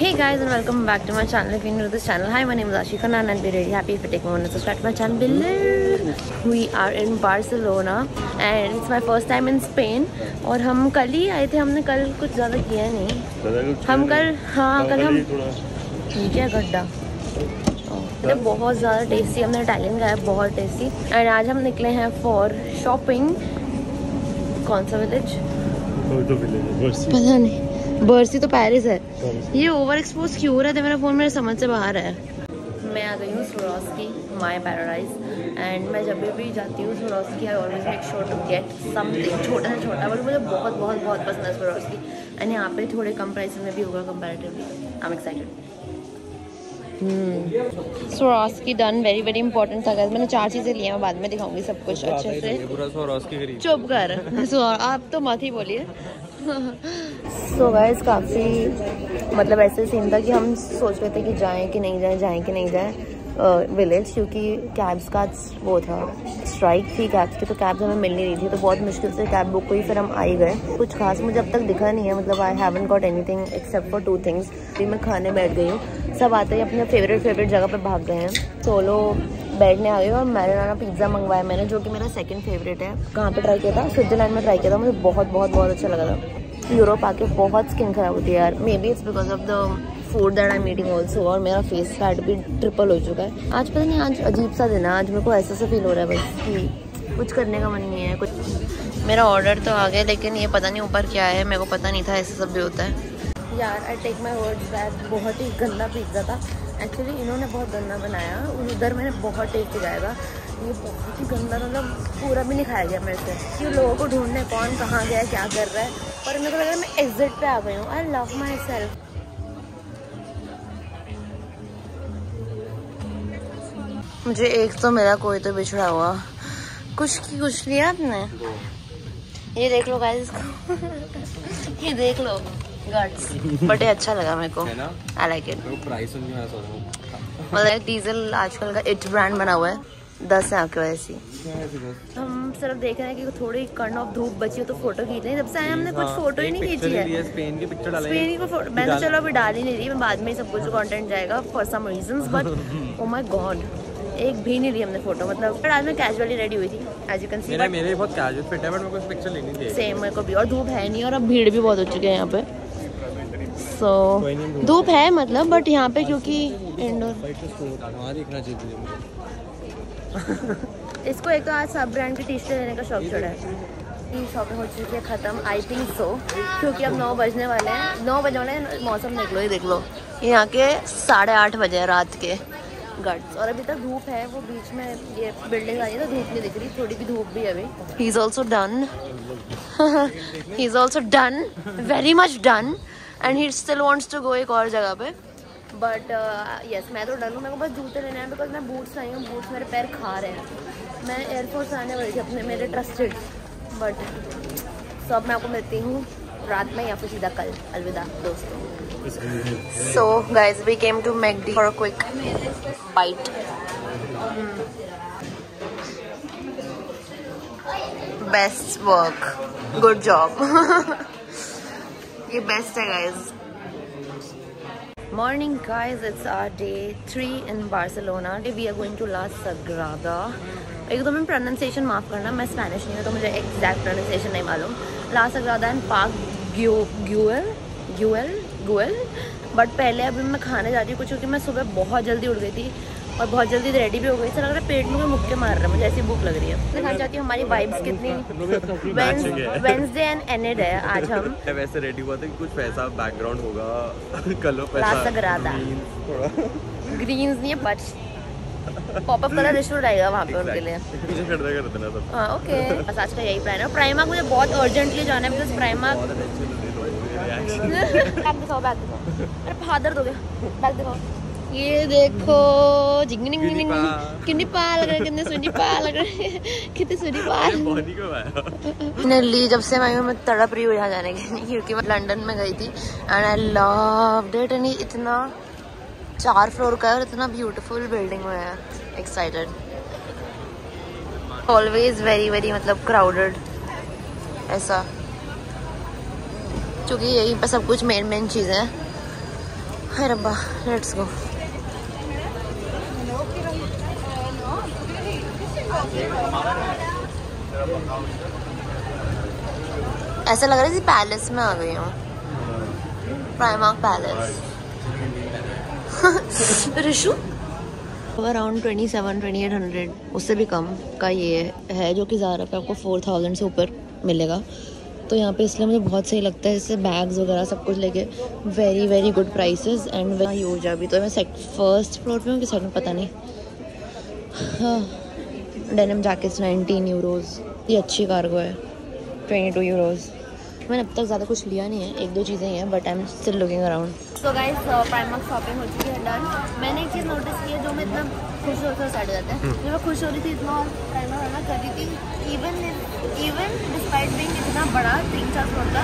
Hey guys and welcome back to my channel. If you're new to this channel, hi, my name is Ashika Khanna and I'm really happy if you take a moment to subscribe to my channel below. We are in Barcelona and it's my first time in Spain. और हम कल ही आए थे, हमने कल कुछ ज़्यादा किया नहीं। हम कल कल हम नीचे गड्ढा तो बहुत ज़्यादा टेस्टी, हमने इटालियन खाया, बहुत टेस्टी। एंड आज हम निकले हैं फॉर शॉपिंग। कौन सा विलेज? पता नहीं, बर्सी तो पेरिस है। ये ओवर एक्सपोज क्यों हो रहा है? मेरा फोन मेरे समझ से बाहर है। मैं आ गई हूँ स्वरोस्की, माय पैराडाइज। एंड मैं जब भी जाती हूँ Swarovski, I always make sure to get something छोटा से छोटा, बट मुझे बहुत बहुत बहुत पसंद है स्वरोस्की। एंड यहाँ पे थोड़े कम प्राइस में भी होगा comparatively. I am excited. Swarovski done, very very important था। मैंने 4 चीज़ें ली हैं, मैं बाद में दिखाऊंगी सब कुछ अच्छे से। चुप कर, आप तो मत ही बोलिए। सो गाइस, काफ़ी मतलब ऐसे सीन था कि हम सोच रहे थे कि जाएं कि नहीं जाएं विलेज, क्योंकि कैब्स का वो था, स्ट्राइक थी कैब्स की, तो कैब्स हमें मिल नहीं रही थी, तो बहुत मुश्किल से कैब बुक हुई। फिर हम आ ही गए। कुछ खास मुझे अब तक दिखा नहीं है, मतलब I haven't got anything except for 2 things. मैं खाने बैठ गई हूँ, सब आते ही अपने फेवरेट जगह पे भाग गए हैं। सोलो बैठने आ गई और मैरिनारा पिज़्ज़ा मंगवाया मैंने, जो कि मेरा सेकंड फेवरेट है। कहाँ पे ट्राई किया था? स्विट्जरलैंड में ट्राई किया था। मुझे बहुत अच्छा लगा था। यूरोप आके बहुत स्किन खराब होती है यार। May be it's because of the food that I am eating also, और मेरा फेस फैट भी ट्रिपल हो चुका है। आज पता नहीं, आज अजीब सा दिन है। आज मेरे को ऐसा फील हो रहा है बस कि कुछ करने का मन नहीं है। कुछ मेरा ऑर्डर तो आ गया, लेकिन ये पता नहीं ऊपर क्या है, मेरे को पता नहीं था ऐसा सब भी होता है यार। I take my words back, बहुत ही गंदा पिज़्ज़ा था। एक्चुअली इन्होंने बहुत गंदा बनाया, उधर मैंने बहुत टेस्ट दिखाया था। ये बहुत ही गंदा, मतलब पूरा भी नहीं खाया गया मेरे से। कि लोगों को ढूंढने कौन कहाँ गया, क्या कर रहा है, पर मेरे को लग रहा है मैं एग्जिट पे आ गई हूँ। I love my self. मुझे एक तो मेरा कोई तो बिछड़ा हुआ। कुछ लिया आपने? ये देख लो गाइस इसको। ये देख लो गट्स, बट ये अच्छा लगा मेरे को। I like it. प्राइस मतलब डीजल आजकल का इट ब्रांड बना हुआ है, 10 है आपके वजह से। हम सिर्फ देख रहे हैं कि थोड़ी कर्ण ऑफ धूप बची हो तो फोटो खींच लें। जब से आए हमने कुछ फोटो ही नहीं खींची है। स्पेन की पिक्चर डाली, स्पेन की फोटो मैं तो चलो अभी डाल ही नहीं रही, मैं बाद में सब कुछ कंटेंट जाएगा for some reasons, but oh my God एक भी नहीं ली हमने फोटो। मतलब आज मैं कैजुअली रेडी हुई थी, एज यू कैन सी। मेरे बहुत कैजुअल फिट है, बट मेरे को पिक्चर लेनी थी। सेम मेरे को भी, और धूप है नहीं, और अब भीड़ भी बहुत हो चुकी है यहाँ पे। सो धूप है मतलब, बट यहाँ पे क्योंकि इंडोर। इसको एक तो आज सब ब्रांड की टी-शर्ट लेने का शौक चढ़ा है। शॉपिंग हो चुकी है खत्म, आई थिंक सो, क्योंकि अब 9 बजने वाले हैं। 9 बजने वाले हैं। मौसम देख लो, ये देख लो, यहाँ के 8:30 बजे हैं रात के गट्स, और अभी तक धूप है। वो बीच में ये बिल्डिंग आई है तो धूप नहीं दिख रही, थोड़ी भी धूप भी है अभी। He is also done he is also done, very much done, and he still wants to go एक और जगह पे। बट यस, मैं तो डन हूँ। मेरे को बस जूते लेने हैं, बिकॉज मैं बूट्स लाई हूँ, बूट्स मेरे पैर खा रहे हैं। मैं एयरफोर्स आने वाली थी अपने, मेरे ट्रस्टेड, बट सब मैं आपको मिलती हूँ रात में या फिर सीधा कल। अलविदा दोस्तों। So guys, we came to McD for a quick bite. Best work, good job. ये बेस्ट है guys. Morning guys, it's our day 3 in Barcelona. We are going to La Sagrada. एक तो मैं प्रोनाउंसिएशन माफ़ करना, मैं स्पेनिश नहीं हूँ तो मुझे एग्जैक्ट प्रोनाउंसिएशन नहीं मालूम। ला सग्रादा एंड पार्क गुएल। बट पहले अभी मैं खाने जा रही हूँ कुछ, क्योंकि मैं सुबह बहुत जल्दी उठ गई थी और बहुत जल्दी रेडी भी हो गई। ऐसा लग रहा है पेट में मुक्के मार रहा है, मुझे ऐसी भूख लग रही है। मैं खाना चाहती हूँ। हमारी वाइब्स कितनी वेंसडे एंड एनेड है आज। हम वैसे रेडी हुआ था कि कुछ पैसा बैकग्राउंड होगा कलर पैसा। ला सग्रादा ग्रीन्स नहीं है, बट पॉपअप कलर इशू आएगा वहाँ पे उनके लिए। हाँ ओके, बस आज का यही प्लान है। प्राइमार्क मुझे बहुत अर्जेंटली जाना है, बिकॉज प्राइमार्क बैग दिखाओ। अरे फादर दो गया, बैग दिखाओ। ये देखो कितनी पाल लग रही है, कितनी सुनी पाल लग रही है, कितनी सुनी पाल। मैंने ली जब से मैं तड़प रही हूँ यहाँ जाने के लिए, क्योंकि मैं लंदन में गई थी and I loved it. And इतना 4 फ्लोर का है और इतना ब्यूटीफुल बिल्डिंग में है। एक्साइटेड। ऑलवेज वेरी वेरी मतलब क्राउडेड ऐसा, क्योंकि यहीं पर सब कुछ मेन चीज़ें हैं। हाय रब्बा, लेट्स गो। ऐसा लग रहा है पैलेस में आ गई हूँ, प्राइमार्क पैलेस। ऋषु अराउंड 27-2800 उससे भी कम का ये है, जो कि ज़ारा पे आपको 4000 से ऊपर मिलेगा। तो यहाँ पे इसलिए मुझे बहुत सही लगता है, इससे बैग्स वगैरह सब कुछ लेके very very good prices. And use अभी तो मैं फर्स्ट फ्लोर पे हूँ कि सेकंड पता नहीं। हाँ, डेनिम जैकेट्स 19 यूरोज़, ये अच्छी कार्गो है। 22 यूरोज़। मैंने अब तक ज़्यादा कुछ लिया नहीं है, एक दो चीज़ें ही हैं, but I am still looking around. So guys, Primark shopping हो चुकी है डन। मैंने एक चीज़ नोटिस की है, जो मैं इतना खुश होकर साइड हो जाता है, जब मैं खुश हो रही थी इतना प्राइमार्क कर रही थी, इवन डिस्पाइट बीइंग इतना बड़ा 3-4 फ्लोर का,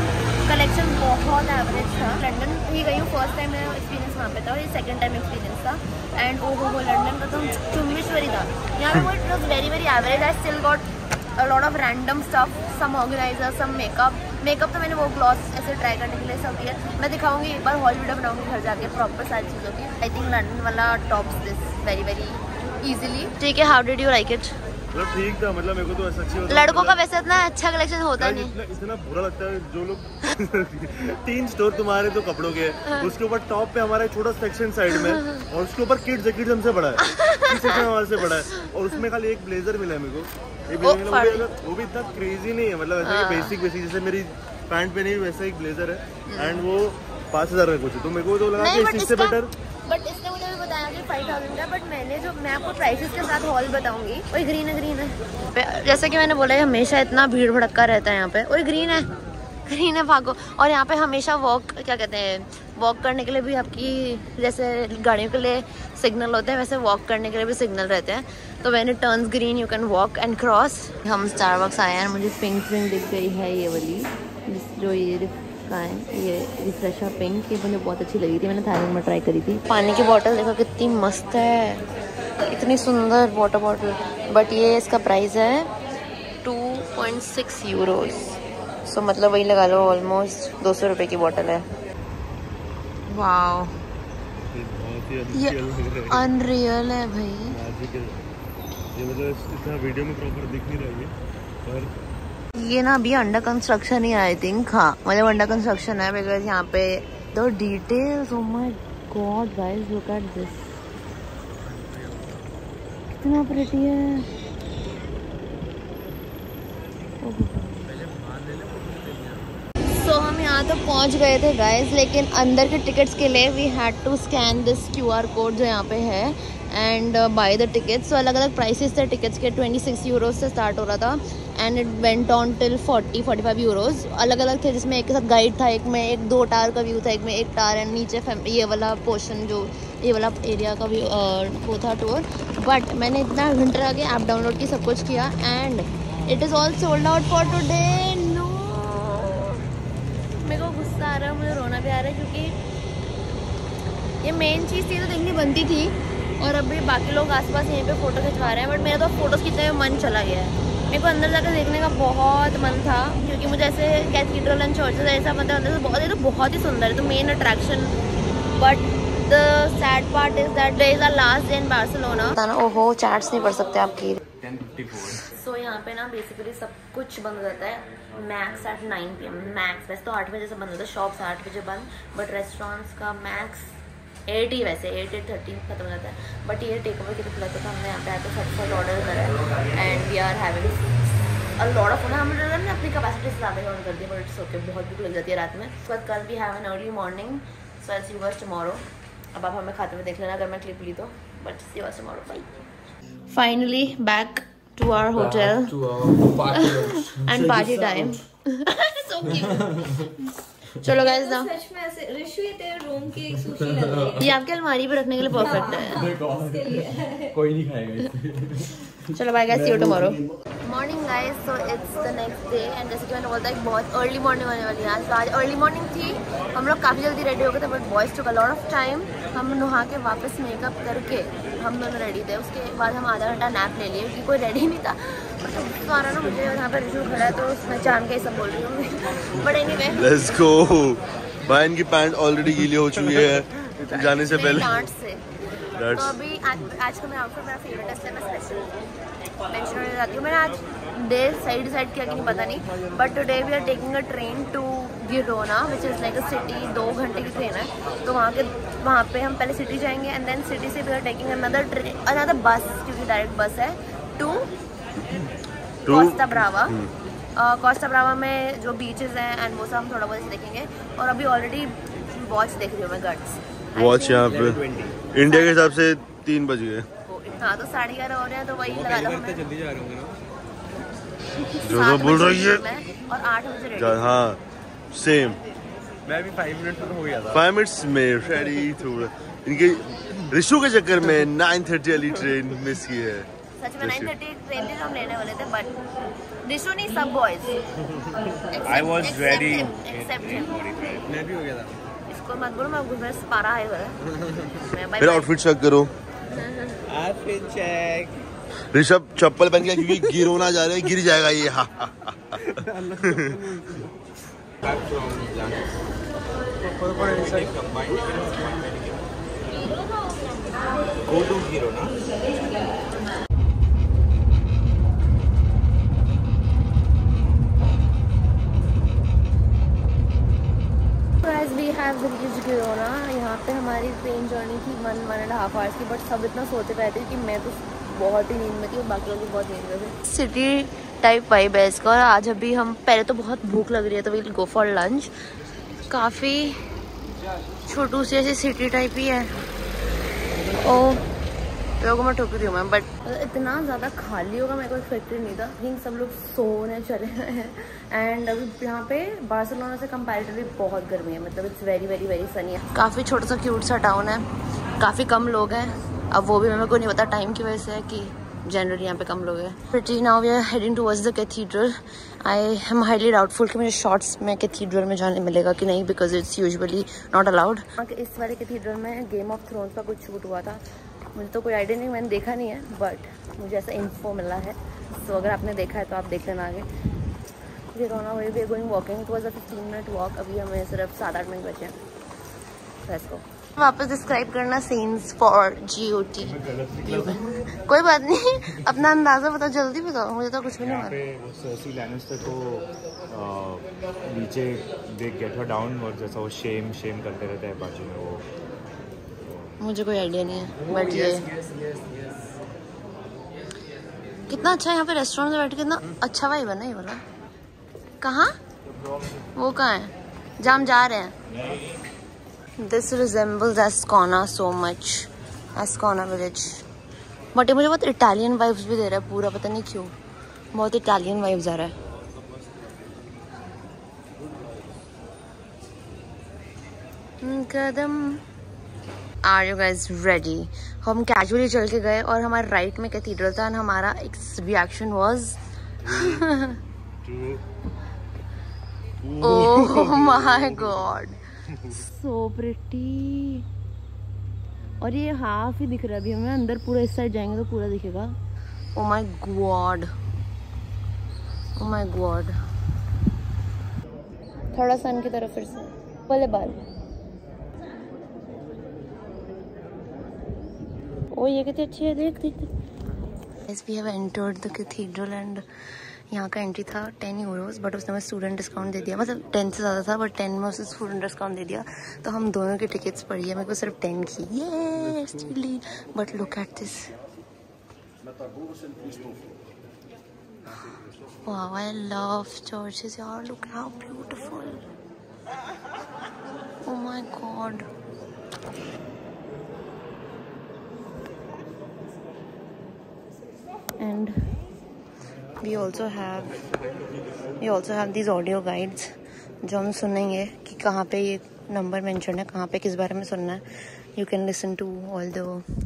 कलेक्शन बहुत एवरेज था। लंदन ही गई हूँ, फर्स्ट टाइम मेरा एक्सपीरियंस वहाँ पे था और ये सेकंड टाइम एक्सपीरियंस था। एंड वो लंदन का तो चुम्बेश्वरी था, यहाँ पे वो it was very very average. I still got a lot of random stuff, some organizer, some makeup तो मैंने वो ग्लॉस ऐसे ट्राई करने के लिए सब दिया। मैं दिखाऊंगी एक बार, हॉल वीडियो बनाऊंगी घर जाके प्रॉपर सारी चीज़ों की। आई थिंक लंदन वाला tops this very very easily. ठीक है, how did you like it? मतलब ठीक था, मतलब मेरे को तो ऐसा अच्छा लड़कों का वैसे इतना अच्छा कलेक्शन होता नहीं, इतना बुरा लगता है जो लोग 3 स्टोर तुम्हारे तो कपड़ों के, उसके ऊपर टॉप पे हमारा एक छोटा सेक्शन साइड में, और उसके ऊपर किड्स हमसे बड़ा है, सेक्शन हमारे से बड़ा है, और उसमें खाली एक ब्लेजर मिला है मेरे को। वो भी इतना क्रेजी नहीं है, मतलब ऐसा बेसिक जैसे मेरी पैंट पे नहीं वैसा एक ब्लेजर है, एंड वो 5000 का कुछ है। तो मेरे को तो लगा कि इससे बेटर, बट इसने मुझे भी बताया कि 5000 का, बट मैं आपको प्राइसेस के साथ हॉल बताऊंगी। ओए ग्रीन है, जैसे कि मैंने बोला है हमेशा इतना भीड़ भड़का रहता है यहाँ पे। ओए ग्रीन है भागो। और यहाँ पे हमेशा वॉक करने के लिए भी आपकी, जैसे गाड़ियों के लिए सिग्नल होते हैं, वैसे वॉक करने के लिए भी सिग्नल रहते हैं। तो when it turns green you can walk and cross. हम स्टारबक्स आए हैं, मुझे पिंक दिख गई है, ये वाली जो ये का है, ये रिफ्रेशर पिंक, ये मुझे बहुत अच्छी लगी थी, मैंने थाईलैंड में ट्राई करी थी। पानी की बोतल देखो कितनी मस्त है, इतनी सुंदर वाटर बॉटल। बट ये इसका प्राइस है 2.6 यूरोज़। सो मतलब वही लगा लो ऑलमोस्ट 200 रुपये की बोतल है। वाओ, ये अनरियल है भाई। ये मतलब इतना वीडियो में प्रॉपर दिख नहीं रहा है, पर ये ना अभी under construction he I think. हाँ, मतलब अंडर कंस्ट्रक्शन है, बिकॉज यहाँ पे the details, oh my God guys, look at this, कितना प्रिटी है। तो हम यहाँ तो पहुँच गए थे गाइस, लेकिन अंदर के टिकट्स के लिए we had to scan this QR code जो यहाँ पे है एंड बाय द टिकट्स। तो अलग अलग प्राइसेस थे टिकट्स के, 26 यूरोज से स्टार्ट हो रहा था and it went on till 40-45 euros. अलग अलग थे, जिसमें एक के साथ गाइड था, एक में 1-2 टार का व्यू था, एक में 1 टार एंड नीचे ये वाला पोर्शन, जो ये वाला एरिया का व्यू वो था टूर। बट मैंने इतना घंटे आगे ऐप डाउनलोड की, सब कुछ किया and it is all sold out for today. No, मेरे को गुस्सा आ रहा है, मुझे रोना भी आ रहा है, क्योंकि ये मेन चीज़ थी तो देखनी बनती थी, और अभी बाकी लोग आसपास यहीं पे फ़ोटो खिंचवा रहे हैं, बट मेरा तो फ़ोटोज़ खींचने में मन चला गया है। मेरे को अंदर जाकर देखने का बहुत मन था, क्योंकि मुझे ऐसे कैथीड्रल एंड चर्चेस ऐसा मतलब अंदर से बहुत, ये तो बहुत ही सुंदर है, तो main attraction. But the sad part is that there is a last day in Barcelona. ओहो, चैट्स नहीं पढ़ सकते आपकी। 10:54। सो यहाँ पे ना बेसिकली सब कुछ बंद हो जाता है मैक्स एट 9 PM मैक्स। वैसे तो 8 बजे से बंद होता है, शॉप्स 8 बजे बंद, बट रेस्टोरेंट्स का मैक्स 8 ही, वैसे 8-8:30 खत्म हो जाता है। बट ये टेक ओवर के लिए खुला था, हमने यहाँ पे आकर फटाफट ऑर्डर करा है and we are having a lot of. हमने अपनी कैपेसिटी से ज़्यादा ही ऑर्डर कर दिया, बट इट्स ओके, बहुत भूख लग जाती है रात में। उसके बाद कल भी have an early morning, so I see you guys tomorrow. अब आप हमें खाते हुए देख लेना अगर मैं क्लिप ली तो, but see you guys tomorrow, bye. Finally back to our hotel and party time. So cute. चलो गाइस ना, सच में ऐसे ऋषु, ये तेरे रूम की एक सुशी लग रही है। ये आपके अलमारी पे रखने के लिए परफेक्ट है। कोई नहीं खाएगा। चलो bye guys, see you tomorrow morning guys. So it's the next day and जैसे कि मैंने बोला था कि बहुत अर्ली मॉर्निंग होने वाली है आज। तो आज अर्ली मॉर्निंग थी, हम लोग काफ़ी जल्दी रेडी हो गए थे, but boys took a lot of time. हम नहा के वापस मेकअप करके हम दोनों रेडी थे, उसके बाद हम आधा घंटा नैप ले लिए क्योंकि कोई रेडी नहीं था। तो आ रहा ना मुझे, यहाँ पर ऋषु खड़ा है तो मैं जान के सब बोल रही हूँ, बट एनीवे लेट्स गो। बहन की पैंट ऑलरेडी गीली हो चुकी है, जाने से पहले डांट से। तो अभी आज का मेरा आउटफिट मेरा फेवरेट है, इसलिए मैं स्पेशल मेंशन करना चाहती हूँ। मैंने आज डे सही डिसाइड किया कि नहीं पता नहीं, but today we are taking a train to Girona which is like a city. 2 घंटे की ट्रेन है, तो वहाँ पे हम पहले सिटी जाएंगे एंड देन सिटी से we are taking another bus, क्योंकि डायरेक्ट बस है to Costa Brava. Costa Brava में जो बीचेस हैं एंड वो सब हम थोड़ा बहुत देखेंगे। और अभी ऑलरेडी वॉच देख रही हूँ मैं, गट्स वॉच यहाँ पे इंडिया के हिसाब से 3 बज गए। हाँ तो 11:30 हो रहे हैं, तो वही लगा लो हमें। जल्दी जा रहे होंगे ना जो तो बोल रही है। और 8 बजे रेडी। हाँ सेम, मैं भी 5 मिनट में हो गया था। 5 मिनट्स में रेडी। थोड़ा इनके रिशु के चक्कर में 9:30 वाली ट्रेन मिस की है। सच में 9:30 ट्रेन थी, हम लेने वाले थे, बट रिशु नहीं, सब boys. I was ready. Except मैं भी हो गया था। इसको मत बोलो, मैं घुस पारा है मेरा आउटफिट चेक करो। Outfit check. ऋषभ चप्पल पहन के, क्योंकि गिरोना जा रहे हैं, गिर जाएगा ये। Go to Girona. We have reached Girona. यहाँ पे हमारी ट्रेन जर्नी थी 1.5 आवर्स की, बट सब इतना सोते रहे थे कि मैं तो बहुत ही नींद में थी और बाकी लोग भी बहुत नींद में थे। सिटी टाइप वाइब है इसका। और आज अभी हम पहले तो बहुत भूख लग रही है, तो वील गो फॉर लंच। काफ़ी छोटू सी ऐसी सिटी टाइप ही है। ओ लोगों में ठोक रही हूँ मैं, बट इतना ज़्यादा खाली होगा मेरे को एक्सपेक्ट नहीं था। थिंक सब लोग सोने चले गए हैं। एंड अभी यहाँ पे बार्सिलोना से कंपैरेटिवली बहुत गर्मी है, मतलब it's very very very Sunny है। काफ़ी छोटा सा क्यूट सा टाउन है, काफ़ी कम लोग हैं। अब वो भी मेरे को नहीं पता टाइम की वजह से है कि जनरली यहाँ पे कम लोग हैं। Pretty now we are heading towards the cathedral. I am highly doubtful कि मुझे शॉर्ट्स में कैथीड्रल में जाने मिलेगा कि नहीं, because it's usually not allowed. इस वाले कैथीड्रल में गेम ऑफ थ्रोन्स का कुछ शूट हुआ था। मुझे तो कोई आइडिया नहीं, मैंने देखा नहीं है, बट मुझे ऐसा इन्फो मिला है। तो अगर आपने देखा है तो आप देख लेना आगे। Girona way we are going walking, it was a 15 minute walk. अभी हमें सिर्फ 7-8 मिनट बचे हैं। Let's go. वापस डिस्क्राइब करना सीन्स फॉर GOT। कोई बात नहीं, अपना अंदाजा बताओ, जल्दी बताओ, मुझे तो कुछ भी नहीं मालूम। सर्सी लैनिस्टर को नीचे दे गेट हर डाउन, और जैसा वो शेम करते रहते हैं बाजू में, वो मुझे कोई आइडिया नहीं है, बट ये कितना अच्छा है यहाँ पे रेस्टोरेंट में बैठ के, कितना अच्छा वाइब है ना ये वाला। कहाँ वो कहाँ है जहाँ हम जा रहे हैं? This resembles Ascona so much, Ascona village. But ये मुझे बहुत इटालियन वाइब्स भी दे रहा है पूरा, पता नहीं क्यों, बहुत इटालियन वाइब्स आ रहा है। कदम। Are you guys ready? हम कैजुअली चल के गए और हमारे राइट में कैथीड्रल था, और हमारा reaction was oh my God, so pretty. और ये हाफ ही दिख रहा है अभी हमें, अंदर पूरा इस साइड जाएंगे तो पूरा दिखेगा। ओ my God, O my God. थोड़ा सन की तरफ फिर से, बोले बाल। ओ ये कितनी अच्छी है, देख देख देख। Yes, we have entered the cathedral and यहाँ का एंट्री था 10 यूरोज, बट उसने हमें स्टूडेंट डिस्काउंट दे दिया, मतलब 10 से ज़्यादा था, बट 10 में उसने स्टूडेंट डिस्काउंट दे दिया, तो हम दोनों की टिकट्स पड़ी है। मेरे को सिर्फ 10 की, ये but look at this, wow, I love churches यार, look how beautiful, oh my god. And we also have these audio guides जो हम सुनेंगे कि कहाँ पे ये नंबर मेंशन है, कहाँ पे किस बारे में सुनना है। You can listen to all the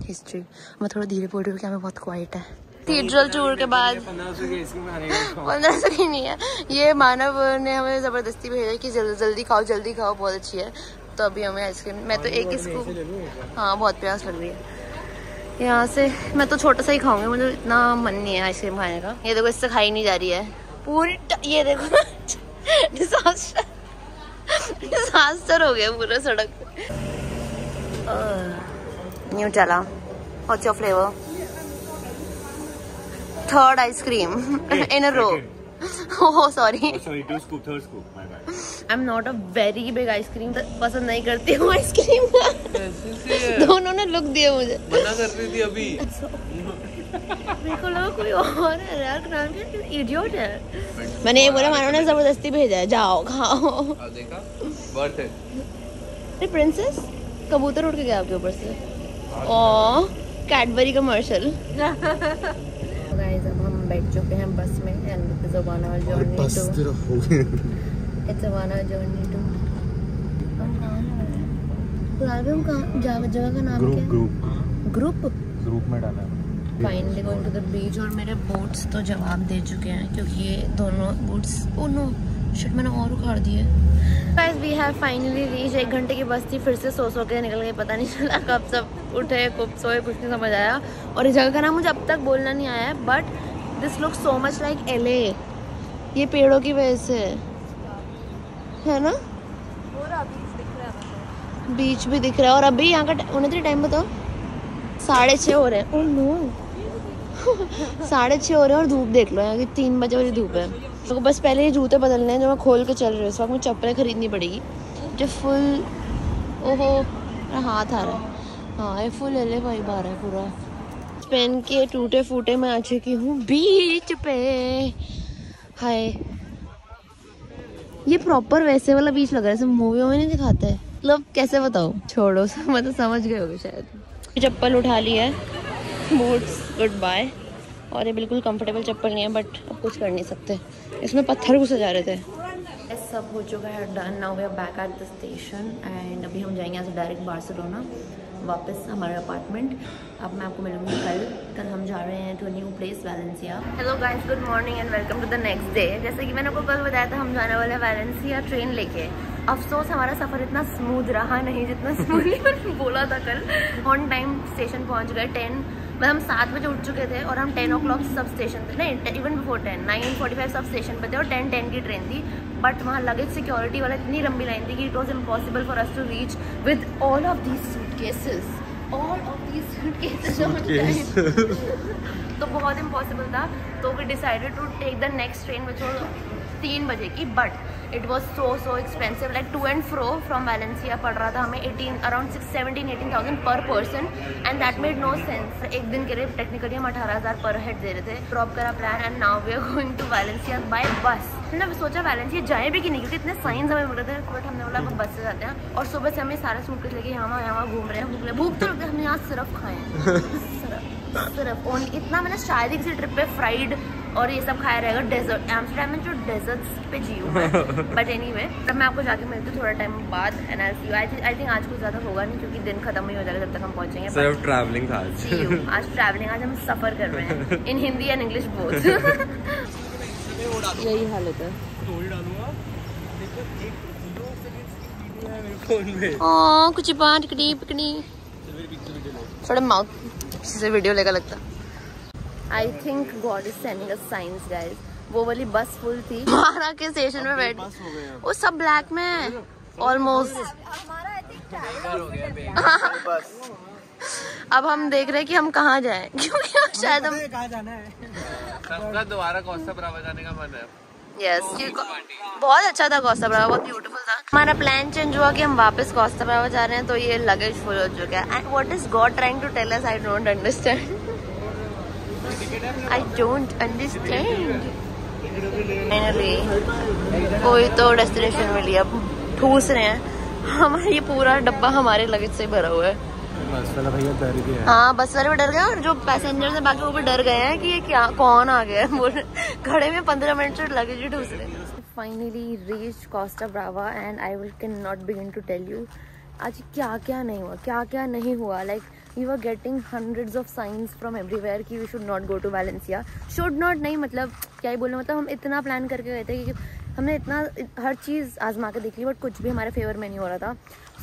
history। मैं थोड़ा धीरे बोल रही हूँ, क्या मैं बहुत क्वाइट है। कैथीड्रल टूर के बाद 1500 की नहीं है, ये मानव ने हमें ज़बरदस्ती भेजा कि जल्दी खाओ जल्दी खाओ, बहुत अच्छी है। तो अभी हमें आइसक्रीम, मैं तो एक स्कूप, हाँ बहुत प्यास लग रही है यहाँ से। मैं तो छोटा सा ही खाऊंगी, मुझे इतना मन नहीं है आइसक्रीम खाने का। ये देखो, इससे खाई नहीं जा रही है पूरी, ये देखो डिजास्टर हो गया पूरा सड़क पे। Nutella. What's your flavor? Third ice cream in a row. Oh, sorry. Oh, sorry, 2 scoop, 3rd scoop. My bad. I'm not a very big ice cream पसंद नहीं करती हूँ आइसक्रीम का। दोनों ने लुक दिया मुझे। मना कर रही थी अभी। मेरे को लगा कोई और है यार, इडियट है। मैंने ये बोला मानो ने जबरदस्ती भेजा है, जाओ खाओ। देखा? वर्थ है। अरे प्रिंसेस, कबूतर उड़ के गया आपके ऊपर से। ओह, कैडबरी कमर्शियल। गाइस अब हम बैठ चुके हैं बस में and it's a 1 hour journey to it's a 1 hour journey to हम कहाँ जगह का नाम क्या है? ग्रुप में डाला है। Finally going to the beach और मेरे बूट्स तो जवाब दे चुके हैं क्योंकि ये दोनों बूट्स ओह नो शिट मैंने और उखाड़ दिए। Guys we have finally reach. 1 घंटे की बस थी, फिर से सो के निकल गए, पता नहीं चला कब सब उठे कब सोए, कुछ नहीं समझ आया। और इस जगह का नाम मुझे अब तक बोलना नहीं आया है, but this look so much like LA। ये पेड़ों की वजह से है ना, बीच भी दिख रहा है। और अभी यहाँ का उन्हें टाइम बताओ, 6:30 हो रहे हैं। ओह नो 6:30 हो रहे हैं और धूप देख लो, यहाँ की 3 बजे वाली धूप है। तो बस पहले ये जूते बदलने हैं जो मैं खोल के चल रही हूँ। इस वक्त मुझे चप्पलें खरीदनी पड़ेगी जो फुल ओहो हाथ आ रहा है। हाँ ये फुल LA वाइब आ रहा है पूरा। पेन के टूटे फूटे मैं आ चुकी हूँ बीच पे। हाय ये प्रॉपर वैसे वाला बीच लग रहा है, जैसे मूवियों में नहीं दिखाते हैं। मतलब कैसे बताऊँ, छोड़ो मतलब समझ गए होगे शायद। चप्पल उठा ली है, बूट्स गुड बाय। और ये बिल्कुल कंफर्टेबल चप्पल नहीं है बट अब कुछ कर नहीं सकते, इसमें पत्थर घुसे जा रहे थे। सब हो चुका है done. Now we are back at the station and अभी हम जाएंगे यहाँ से डायरेक्ट बार्सिलोना वापस हमारे अपार्टमेंट। अब मैं आपको मिलूंगी कल हम जा रहे हैं to new place Valencia. Hello guys, good morning and welcome to the next day. जैसे कि मैंने आपको कल बताया था हम जाने वाले हैं वैलेंसिया ट्रेन लेके। अफसोस हमारा सफ़र इतना स्मूथ रहा नहीं जितना स्मूथली मैंने बोला था कल। ऑन टाइम स्टेशन पहुंच गए। 10 मतलब हम 7 बजे उठ चुके थे और हम 10 o'clock सब स्टेशन थे, नहीं इवन बिफोर 10 9:45 सब स्टेशन पे थे और 10:10 की ट्रेन थी। बट वहाँ लगेज सिक्योरिटी वाला इतनी लंबी लाइन थी कि it was impossible for us to reach with all of these suitcases तो बहुत इम्पॉसिबल था। तो we decided to take the next train which was 3 बजे की, but it was so expensive. Like to and fro from Valencia पड़ रहा था हमें around 17,000-18,000 per person and that made no sense. एक दिन के लिए टेक्निकली हम 18,000 पर हेड दे रहे थे। ड्रॉप करा plan and now we are going to Valencia by bus. हमने सोचा वैलेंसिया जाए भी कि नहीं क्योंकि इतने साइंस हमें मिल रहे थे, बट हमने बोला हम बस से जाते हैं। और सुबह से हमें सारा सूटकेस लेके यहाँ घूम रहे हैं। भूख तो लगता है, हमने यहाँ सिर्फ खाए सिर्फ ओनली इतना। मैंने शायद ही किसी ट्रिप पे फ्राइड और ये सब खाया रहेगा। डेजर्ट एम्स्टर्डम में जो डेजर्ट्स पे जी हूँ बट एनीवे तब मैं आपको जाके मिलती हूँ थोड़ा टाइम बाद एंड आई थिंक आज कुछ ज़्यादा होगा नहीं क्योंकि दिन खत्म ही हो जाएगा जब तक हम पहुँचेंगे। सिर्फ ट्रैवलिंग था आज ट्रैवलिंग, आज हम सफ़र कर रहे हैं इन हिंदी एंड इंग्लिश बोथ। यही हालत है। कुछ बात थोड़ा माउथ से वीडियो लेकर लगता। I think God is sending us science guys. वो वाली बस फुल थी, हमारा के स्टेशन में बैठ वो सब ब्लैक में ऑलमोस्ट। अब हम देख रहे हैं कि हम कहाँ जाएं क्योंकि शायद हम कहाँ जाना है। दोबारा कोस्टा ब्रावा जाने का मन है। यस बहुत अच्छा था कोस्टा ब्रावा, बहुत ब्यूटीफुल था। हमारा प्लान चेंज हुआ कि हम वापस कोस्टा ब्रावा जा रहे हैं तो ये लगेज फुल हो चुका है। And what is God trying to tell us, I don't understand. Finally कोई तो डेस्टिनेशन मिली, अब ठूस रहे हैं। हमारा ये पूरा डब्बा हमारे लगेज से भरा हुआ है। बस वाला भैया डर गया। हाँ बस वाले भी डर गए और जो पैसेंजर्स हैं बाकी वो भी डर गए हैं कि ये क्या कौन आ गया है। खड़े में 15 मिनट से लगेज ही ठूस रहे। Finally reach Costa Brava and I will can not begin to tell you आज क्या क्या नहीं हुआ। Like we were getting hundreds of signs from everywhere कि we should not go to Valencia. Should not नहीं मतलब क्या ही बोलना, मतलब हम इतना प्लान करके गए थे कि हमने इतना हर चीज़ आजमा के देख ली बट कुछ भी हमारे फेवर में नहीं हो रहा था।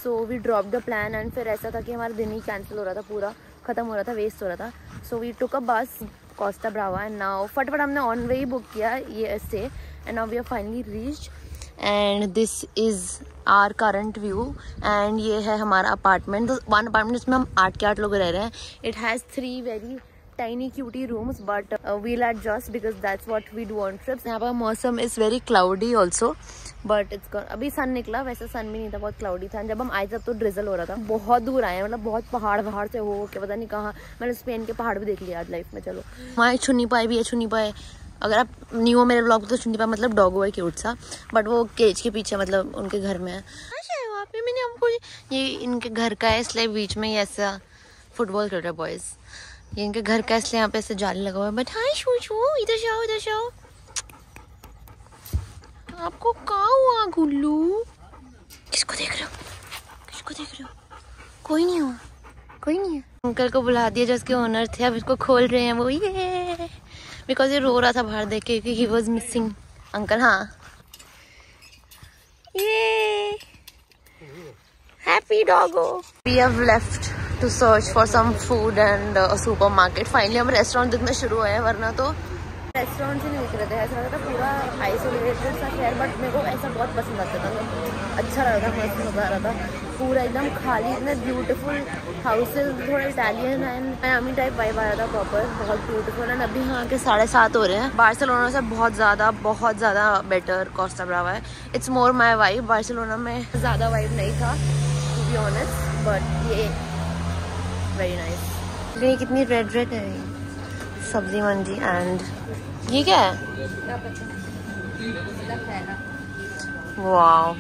So we drop the plan and फिर ऐसा था कि हमारा दिन ही कैंसिल हो रहा था, पूरा ख़त्म हो रहा था, वेस्ट हो रहा था। सो वी टुक अ बस कोस्टा ब्रावा एंड नाउ फटाफट हमने ऑन वे ही बुक किया ये stay and now we are finally reached and this is our current view and ये है हमारा अपार्टमेंट। वन अपार्टमेंट जिसमें हम 8 के 8 लोग रह रहे हैं। It has 3 very tiny cutie rooms but we'll adjust because that's what we do on trips. यहाँ पर मौसम is very cloudy also but it's अभी सन निकला, वैसे सन भी नहीं था, बहुत क्लाउडी था। जब हम आए तब तो ड्रिजल हो रहा था। बहुत दूर आए हैं, मतलब बहुत पहाड़ से हो के पता नहीं कहाँ। मैंने स्पेन के पहाड़ भी देख लिया आज लाइफ में। चलो वहाँ एक छुन्नी पाए भी है। छुन्नी पाए अगर आप न्यू हो मेरे ब्लॉग तो छुन्नी पाए मतलब डॉग है क्यूट सा, बट वो केज के पीछे मतलब उनके घर में है। वहाँ पे मैंने हमको ये इनके घर का है इसलिए बीच में ही ऐसा फुटबॉल खेल रहे हैं बॉयज। ये इनके घर का इसलिए यहाँ पे ऐसे जाली लगा हुआ है। बट हाय शूशू इधर जाओ इधर जाओ। आपको क्या हुआ गुल्लू? किसको देख रहे हो? किसको देख रहे हो? कोई नहीं हो, कोई नहीं है। अंकल को बुला दिया जो उसके ओनर थे, अब इसको खोल रहे हैं वो। ये बिकॉज ये रो रहा था बाहर देख के कि ही वाज मिसिंग अंकल। हाँ ये happy doggo. We have left to search for some food and a supermarket. Finally हम रेस्टोरेंट दिखना शुरू हुए हैं, वरना तो रेस्टोरेंट ही नहीं दिख रहे थे। ऐसा लग रहा था पूरा आइसोलेटेड सा शहर, बट मेरे को ऐसा बहुत पसंद आता था, अच्छा लग रहा था, मस्त मजा आ रहा था। पूरा एकदम खाली, इतने ब्यूटीफुल हाउसेज, थोड़ा Italian and Miami type vibe आ रहा था प्रॉपर, बहुत ब्यूटीफुल। एंड अभी यहाँ के 7:30 हो रहे हैं। बार्सिलोना से बहुत ज़्यादा बेटर कोस्टा ब्रावा है। It's more my vibe. Barcelona में ज़्यादा वाइब नहीं था टू बी ऑनेस्ट, बट ये वेरी नाइस। ये कितनी रेड है सब्जी मंडी। एंड ये क्या है? वाओ,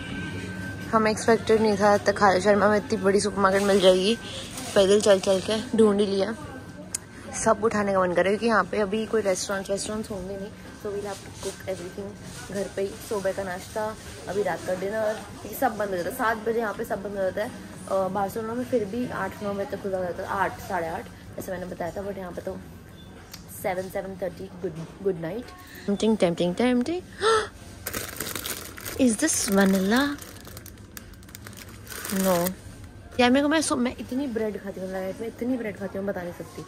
हम एक्सपेक्टेड नहीं था तक खाली शर्मा में इतनी बड़ी सुपरमार्केट मिल जाएगी। पैदल चल के ढूंढ ही लिया। सब उठाने का मन करे क्योंकि यहाँ पे अभी कोई रेस्टोरेंट्स होंगे नहीं। So we'll have to cook everything घर पे ही। सुबह का नाश्ता, अभी रात का डिनर, ये सब बंद हो जाता है। 7 बजे यहाँ पे सब बंद हो जाता है। बार्सिलोना में फिर भी 8-9 बजे तक खुला रहता है, 8 साढ़े 8 जैसे मैंने बताया था, बट यहाँ पे तो 7-7:30 good night. Tempting. Is this vanilla? No यार, मेरे को मैं इतनी ब्रेड खाती हूँ लाइफ में, इतनी ब्रेड खाती हूँ बता नहीं सकती।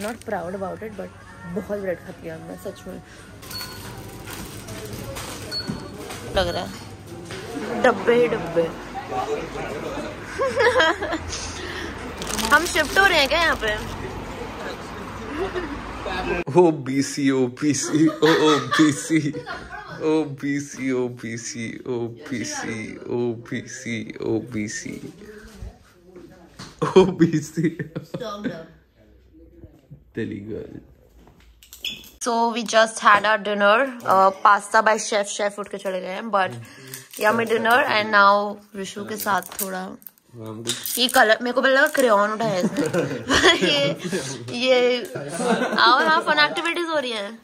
Not proud about it but बहुत ब्रेड खाती हूँ मैं सच में। लग रहा है डब्बे हम शिफ्ट हो रहे हैं क्या यहाँ पे? OBC Delhi girl. So we just had our dinner, pasta by chef उठ के चले गए हैं, but yummy dinner and now Rishu के साथ थोड़ा ये कलर मेरे को पहले लगा क्रेयॉन उठाया इसने। ये आओ यहाँ फन एक्टिविटीज हो रही हैं।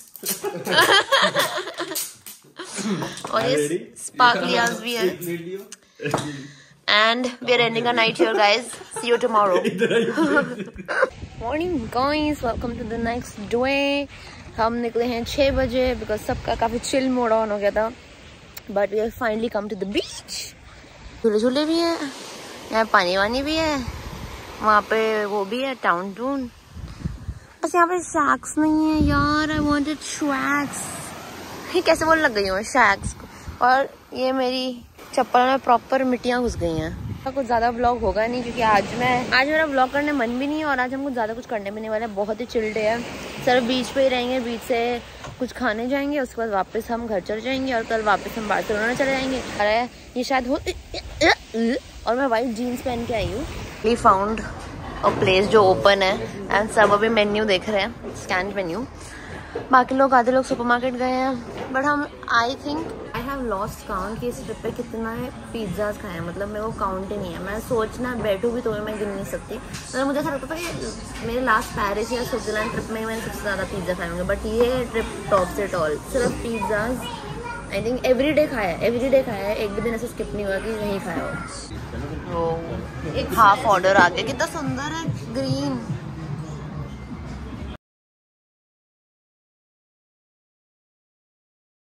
और ये स्पार्कलियाज भी है। And we are ending our night here, guys. See you tomorrow. Morning, guys. Welcome to the next day. हम निकले हैं 6 बजे बिकॉज सबका काफी चिल मोड ऑन हो गया था। But we have finally come to the beach. झूले भी हैं, यहाँ पानी वानी भी है, वहाँ पे वो भी है टाउन टून। बस यहाँ पे शैक्स नहीं है यार। I wanted shacks. ये कैसे बोलने लग गई हूँ शैक्स को। और ये मेरी चप्पल में प्रॉपर मिट्टियाँ घुस गई हैं। कुछ ज़्यादा व्लॉग होगा नहीं क्योंकि आज मेरा व्लॉग करने मन भी नहीं है और आज हम कुछ ज़्यादा कुछ करने भी नहीं वाले। बहुत ही चिल डे है। सिर्फ बीच पे ही रहेंगे, बीच से कुछ खाने जाएंगे, उसके बाद वापस हम घर चले जाएंगे और कल वापस हम बार्सिलोना चले जाएंगे। अरे ये शायद हो और मैं वाइट जीन्स पहन के आई हूँ। वी फाउंड अ प्लेस जो ओपन है एंड सब अभी मेन्यू देख रहे हैं, स्कैन मेन्यू। बाकी लोग आधे लोग सुपरमार्केट गए हैं बट हम आई हैव लॉस्ट काउंट कि इस ट्रिप पे कितना है पिज्ज़ाज खाए हैं। मतलब मेरे को काउंट ही नहीं है। मैं सोचना बैठूँ भी तो मैं गिन नहीं सकती। मतलब मुझे ऐसा लगता था कि मेरे लास्ट पेरिस या स्विट्जरलैंड ट्रिप में मैंने सबसे ज़्यादा पिज़्ज़ा खाए होंगे, बट ये ट्रिप टॉप से टॉल सिर्फ pizzas I think every day खाया है। एक भी दिन ऐसा स्किप नहीं हुआ कि नहीं खाया हो। एक हाफ ऑर्डर आ गया, कितना सुंदर है ग्रीन।